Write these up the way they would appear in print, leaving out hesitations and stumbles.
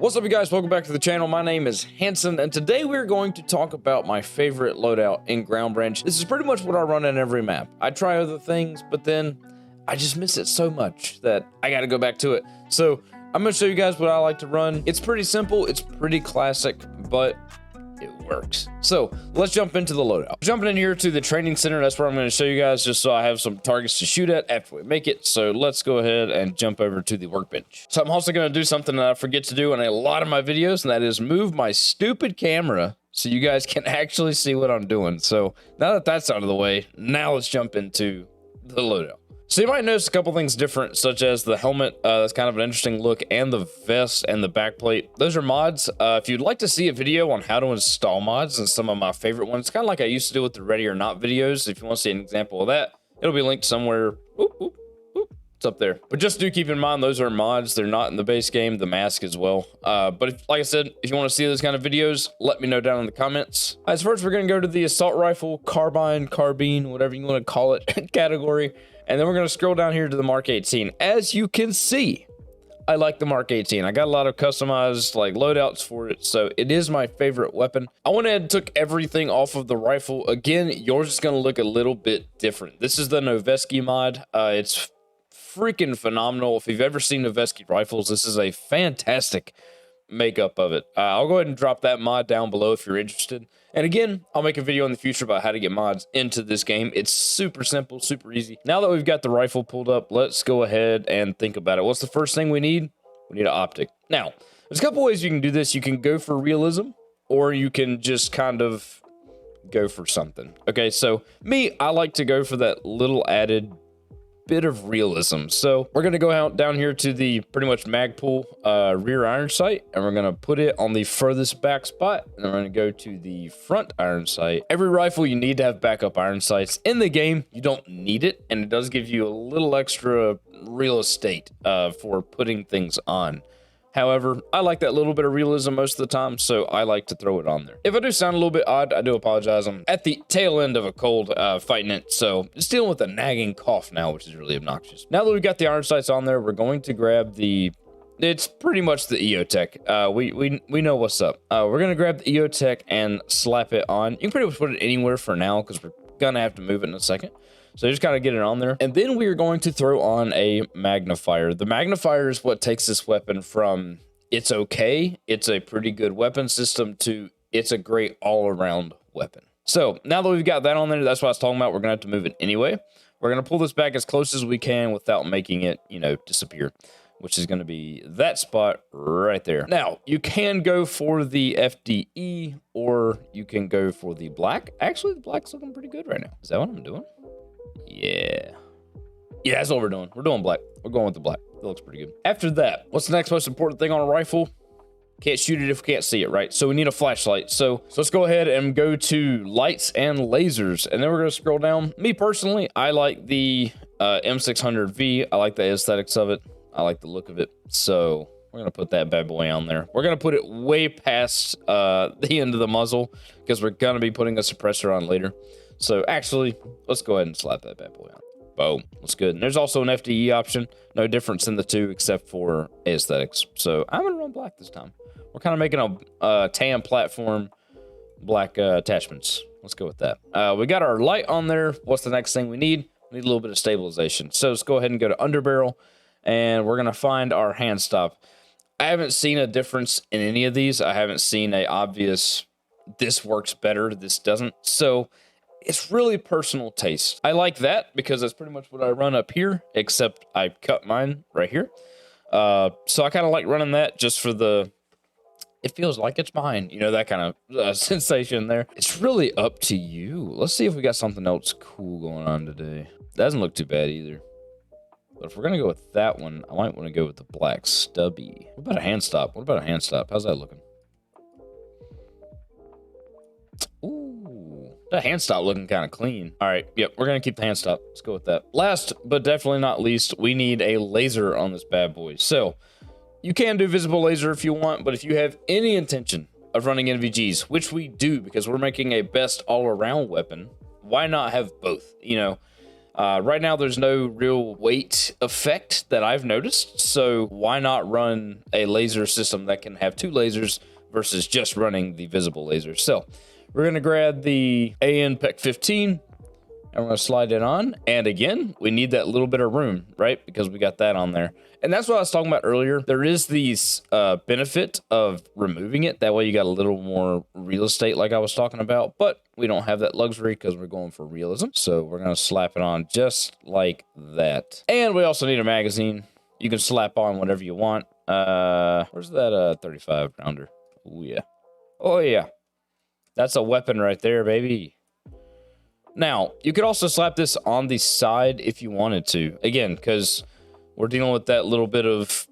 What's up, you guys? Welcome back to the channel. My name is Hanson, and today we're going to talk about my favorite loadout in Ground Branch. This is pretty much what I run in every map. I try other things, but then I just miss it so much that I got to go back to it. So I'm going to show you guys what I like to run. It's pretty simple. It's pretty classic, but it works. So let's jump into the loadout. Jumping in here to the training center. That's where I'm going to show you guys, just so I have some targets to shoot at after we make it. So let's go ahead and jump over to the workbench. So I'm also going to do something that I forget to do in a lot of my videos, and that is move my stupid camera so you guys can actually see what I'm doing. So now that that's out of the way, now let's jump into the loadout. So you might notice a couple things different, such as the helmet. That's kind of an interesting look, and the vest and the backplate. Those are mods. If you'd like to see a video on how to install mods and some of my favorite ones, kind of like I used to do with the Ready or Not videos, if you want to see an example of that, it'll be linked somewhere. It's up there. But just do keep in mind, those are mods. They're not in the base game, the mask as well. But like I said, if you want to see those kind of videos, let me know down in the comments. As first, we're going to go to the assault rifle, carbine, whatever you want to call it, category. And then we're going to scroll down here to the Mark 18. As you can see, I like the Mark 18. I got a lot of customized like loadouts for it, so it is my favorite weapon. I went ahead and took everything off of the rifle. Again, yours is going to look a little bit different. This is the Noveske mod. It's freaking phenomenal. If you've ever seen Noveske rifles, this is a fantastic makeup of it. I'll go ahead and drop that mod down below if you're interested. And again, I'll make a video in the future about how to get mods into this game. It's super simple, super easy. Now that we've got the rifle pulled up, let's go ahead and think about it. What's the first thing we need? We need an optic. Now, there's a couple ways you can do this. You can go for realism, or you can just kind of go for something. Okay, so me, I like to go for that little added bit of realism. So we're going to go out down here to the pretty much mag pull rear iron sight, and we're going to put it on the furthest back spot, and we're going to go to the front iron sight. Every rifle, you need to have backup iron sights. In the game, you don't need it, and it does give you a little extra real estate for putting things on. However, I like that little bit of realism most of the time, so I like to throw it on there. If I do sound a little bit odd, I do apologize. I'm at the tail end of a cold fighting it, so just dealing with a nagging cough now, which is really obnoxious. Now that we've got the iron sights on there, we're going to grab the... It's pretty much the EOTech. We know what's up. We're going to grab the EOTech and slap it on. You can pretty much put it anywhere for now, because we're going to have to move it in a second. So just kind of get it on there. And then we are going to throw on a magnifier. The magnifier is what takes this weapon from it's okay, it's a pretty good weapon system, to it's a great all-around weapon. So now that we've got that on there, that's what I was talking about. We're going to have to move it anyway. We're going to pull this back as close as we can without making it, you know, disappear, which is going to be that spot right there. Now, you can go for the FDE, or you can go for the black. Actually, the black's looking pretty good right now. Is that what I'm doing? Yeah, that's what we're doing. We're doing black. We're going with the black. It looks pretty good. After that, what's the next most important thing on a rifle? Can't shoot it if we can't see it, right? So we need a flashlight. So let's go ahead and go to lights and lasers, and then we're going to scroll down. Me personally, I like the M600V. I like the aesthetics of it. I like the look of it. So we're going to put that bad boy on there. We're going to put it way past the end of the muzzle, because we're going to be putting a suppressor on later. So actually, let's go ahead and slap that bad boy on. Boom. That's good. And there's also an FDE option. No difference in the two except for aesthetics. So I'm going to run black this time. We're kind of making a tan platform, black attachments. Let's go with that. We got our light on there. What's the next thing we need? We need a little bit of stabilization. So let's go ahead and go to underbarrel, and we're going to find our hand stop. I haven't seen a difference in any of these. I haven't seen a obvious, this works better, this doesn't. So it's really personal taste. I like that because that's pretty much what I run up here, except I cut mine right here. So I kind of like running that just for the, it feels like it's mine, you know, that kind of sensation there. It's really up to you. Let's see if we got something else cool going on today. Doesn't look too bad either. But if we're going to go with that one, I might want to go with the black stubby. What about a hand stop? What about a hand stop? How's that looking? Ooh, that hand stop looking kind of clean. All right, yep, we're gonna keep the hand stop. Let's go with that. Last but definitely not least, we need a laser on this bad boy. So you can do visible laser if you want, but if you have any intention of running NVGs, which we do because we're making a best all-around weapon, why not have both? You know, Right now, there's no real weight effect that I've noticed, so why not run a laser system that can have 2 lasers versus just running the visible laser? So we're going to grab the AN PEC 15, and we're going to slide it on. And again, we need that little bit of room, right? Because we got that on there. And that's what I was talking about earlier. There is these benefit of removing it. That way you got a little more real estate like I was talking about. But we don't have that luxury because we're going for realism. So we're going to slap it on just like that. And we also need a magazine. You can slap on whatever you want. Where's that 35 rounder? Oh, yeah. Oh, yeah. That's a weapon right there, baby. Now, you could also slap this on the side if you wanted to. Again, because we're dealing with that little bit of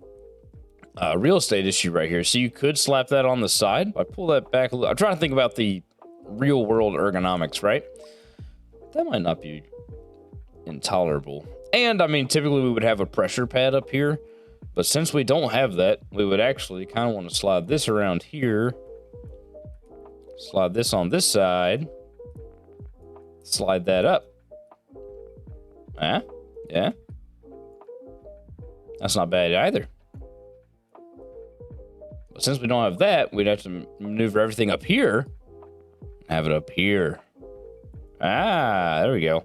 real estate issue right here. So you could slap that on the side. If I pull that back a little, I'm trying to think about the real world ergonomics, right? That might not be intolerable. And I mean, typically we would have a pressure pad up here, but since we don't have that, we would actually kind of want to slide this around here. Slide this on this side. Slide that up. Yeah. That's not bad either. But since we don't have that, we'd have to maneuver everything up here. Have it up here. There we go.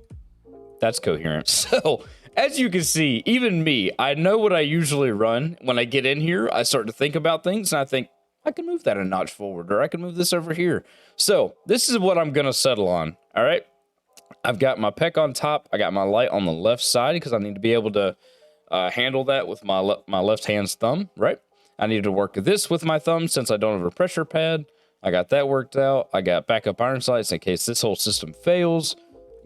That's coherent. So, as you can see, even me, I know what I usually run. When I get in here, I start to think about things, and I think, I can move that a notch forward, or I can move this over here. So, this is what I'm going to settle on, all right? I've got my PEC on top. I got my light on the left side because I need to be able to handle that with my left hand's thumb, right? I need to work this with my thumb since I don't have a pressure pad. I got that worked out. I got backup iron sights in case this whole system fails.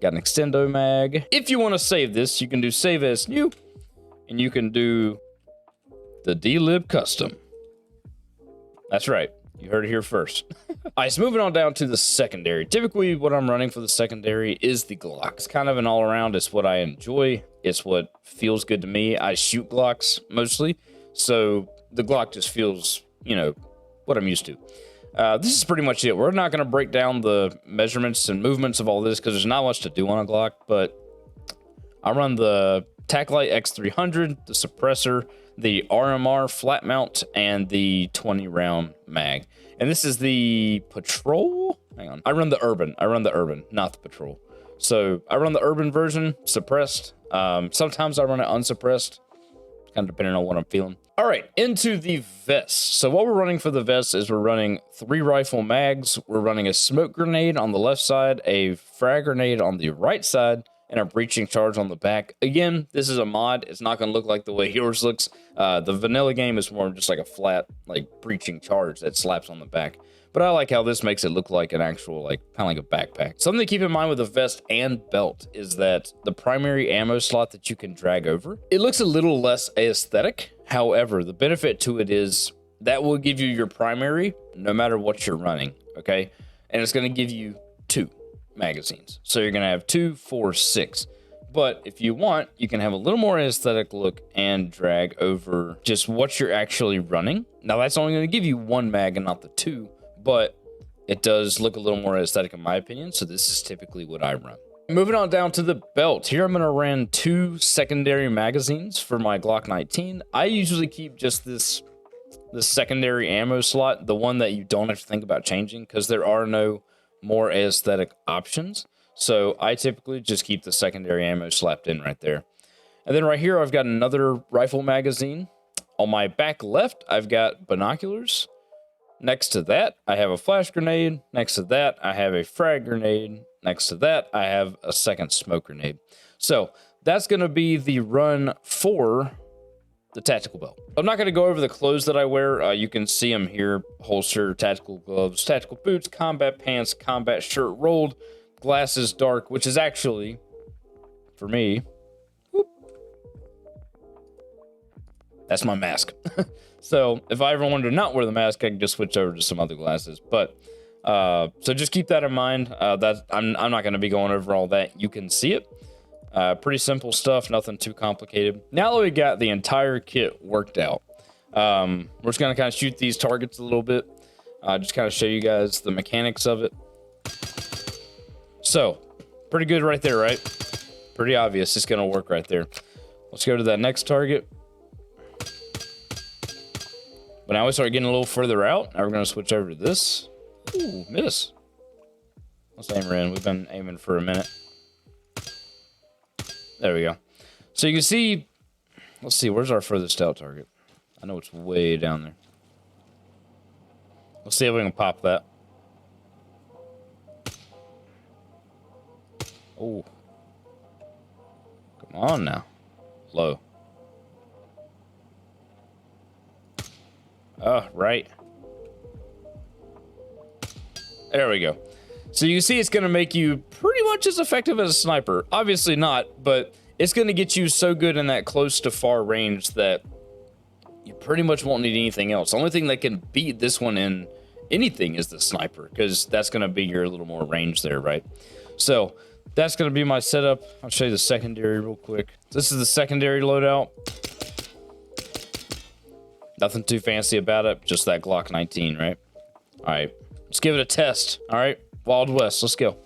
Got an extendo mag. If you want to save this, you can do save as new, and you can do the dlib custom. That's right. You heard it here first. All right, so moving on down to the secondary. Typically, what I'm running for the secondary is the Glock. It's kind of an all-around. It's what I enjoy. It's what feels good to me. I shoot Glocks mostly, so the Glock just feels, you know, what I'm used to. This is pretty much it. We're not going to break down the measurements and movements of all this because there's not much to do on a Glock, but I run the TacLite X300, the suppressor, the RMR flat mount, and the 20-round mag. And this is the Patrol? Hang on. I run the Urban, not the Patrol. So I run the Urban version, suppressed. Sometimes I run it unsuppressed, kind of depending on what I'm feeling. All right, into the vest. So what we're running for the vest is we're running 3 rifle mags. We're running a smoke grenade on the left side, a frag grenade on the right side, and a breaching charge on the back. Again, this is a mod. It's not going to look like the way yours looks. The vanilla game is more just like a flat, like, breaching charge that slaps on the back. But I like how this makes it look like an actual, like, kind of like a backpack. Something to keep in mind with the vest and belt is that the primary ammo slot that you can drag over, it looks a little less aesthetic. However, the benefit to it is that will give you your primary no matter what you're running, okay? And it's going to give you 2 magazines. So you're going to have 2, 4, 6. But if you want, you can have a little more aesthetic look and drag over just what you're actually running. Now, that's only going to give you 1 mag and not the 2, but it does look a little more aesthetic in my opinion. So this is typically what I run. Moving on down to the belt. Here I'm going to run 2 secondary magazines for my Glock 19. I usually keep just this secondary ammo slot, the one that you don't have to think about changing because there are no more aesthetic options. So I typically just keep the secondary ammo slapped in right there. And then right here, I've got another rifle magazine. On my back left, I've got binoculars. Next to that, I have a flash grenade. Next to that, I have a frag grenade. Next to that, I have a second smoke grenade. So that's going to be the run for the tactical belt. I'm not going to go over the clothes that I wear. You can see them here: holster, tactical gloves, tactical boots, combat pants, combat shirt rolled, glasses dark, which is actually, for me, whoop, that's my mask. So if I ever wanted to not wear the mask, I can just switch over to some other glasses. But so just keep that in mind. That I'm not going to be going over all that. You can see it. Pretty simple stuff, nothing too complicated. Now that we got the entire kit worked out, we're just going to kind of shoot these targets a little bit. Just kind of show you guys the mechanics of it. So, pretty good right there, right? pretty obvious. It's going to work right there. Let's go to that next target. But now we start getting a little further out. Now we're going to switch over to this. Ooh, miss. Let's aim her in. We've been aiming for a minute. There we go. So you can see, let's see, where's our furthest out target? I know it's way down there. Let's see if we can pop that. Oh. Come on now. Low. Right. There we go. So you can see it's going to make you pretty much as effective as a sniper. Obviously not, but it's going to get you so good in that close to far range that you pretty much won't need anything else. The only thing that can beat this one in anything is the sniper, because that's going to be your little more range there, right? So that's going to be my setup. I'll show you the secondary real quick. This is the secondary loadout. Nothing too fancy about it, just that Glock 19, right? All right, let's give it a test. All right, Wild West, let's go.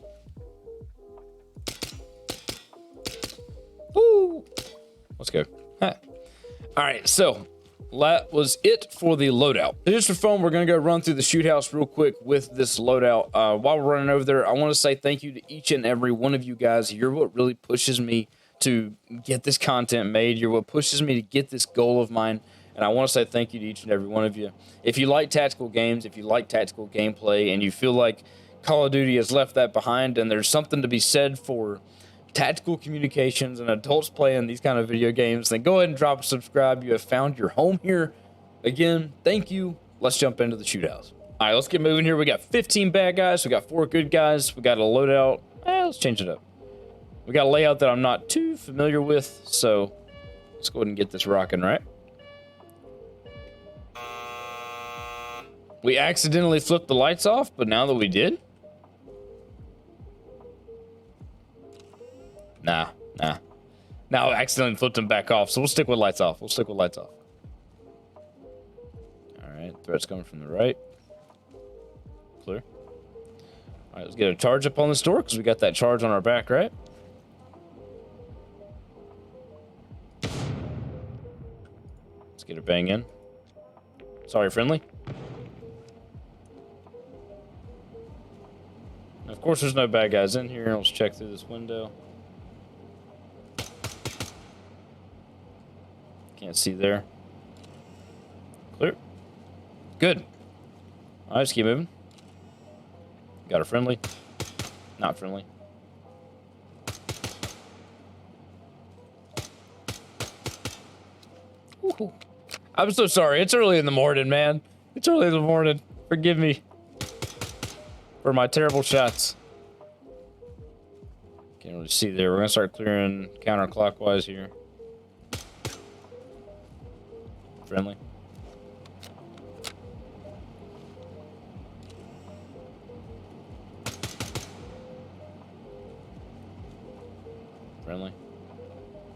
Woo! Let's go. All right, so that was it for the loadout. Just for fun, we're gonna go run through the shoot house real quick with this loadout. While we're running over there, I want to say thank you to each and every one of you guys. You're what really pushes me to get this content made. You're what pushes me to get this goal of mine. And I want to say thank you to each and every one of you. If you like tactical games, if you like tactical gameplay, and you feel like Call of Duty has left that behind, and there's something to be said for tactical communications and adults playing these kind of video games, then go ahead and drop a subscribe. You have found your home here. Again, thank you. Let's jump into the shoot house. All right, let's get moving here. We got 15 bad guys. We got 4 good guys. We got a loadout. Let's change it up. We got a layout that I'm not too familiar with, so let's go ahead and get this rocking, right? We accidentally flipped the lights off, but now that we did? Nah. Now I accidentally flipped them back off, so we'll stick with lights off. All right, threats coming from the right. Clear. All right, let's get a charge up on this door, because we got that charge on our back, right? Let's get a bang in. Sorry, friendly. Of course, there's no bad guys in here. Let's check through this window. Can't see there. Clear. Good. All right, let's keep moving. Got a friendly. Not friendly. Ooh. I'm so sorry. It's early in the morning, man. It's early in the morning. Forgive me for my terrible shots. Can't really see there. We're gonna start clearing counterclockwise here. Friendly. Friendly.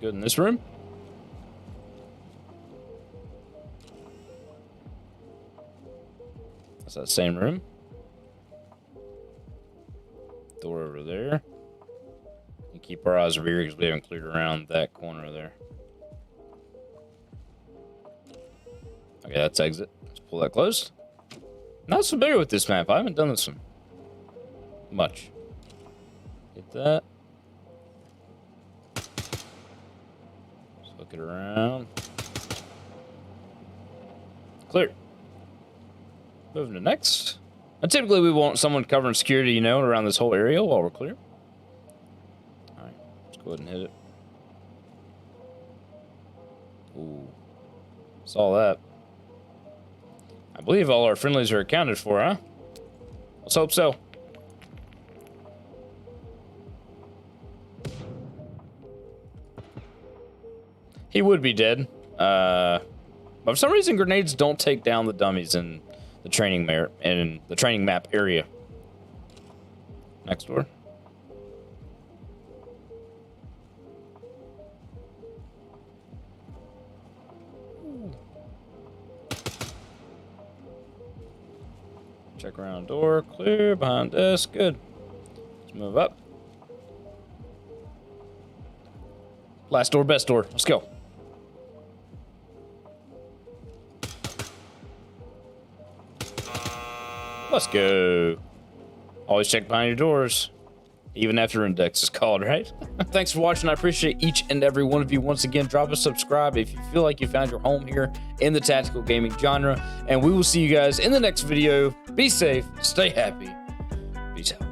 Good in this room. That's that same room. Door over there. And keep our eyes over here because we haven't cleared around that corner there. Okay, that's exit. Let's pull that closed. Not familiar with this map. I haven't done this one much. Get that. Let's look it around. Clear. Moving to next. And typically we want someone covering security, you know, around this whole area while we're clear. All right, let's go ahead and hit it. Ooh, saw that. I believe all our friendlies are accounted for, huh? Let's hope so. He would be dead. But for some reason, grenades don't take down the dummies in the training map area. Next door. Check around door, clear, behind desk, good. Let's move up. Last door, best door. Let's go. Let's go. Always check behind your doors, even after index is called, right? Thanks for watching. I appreciate each and every one of you. Once again, drop a subscribe if you feel like you found your home here in the tactical gaming genre. And we will see you guys in the next video. Be safe, stay happy. Peace out.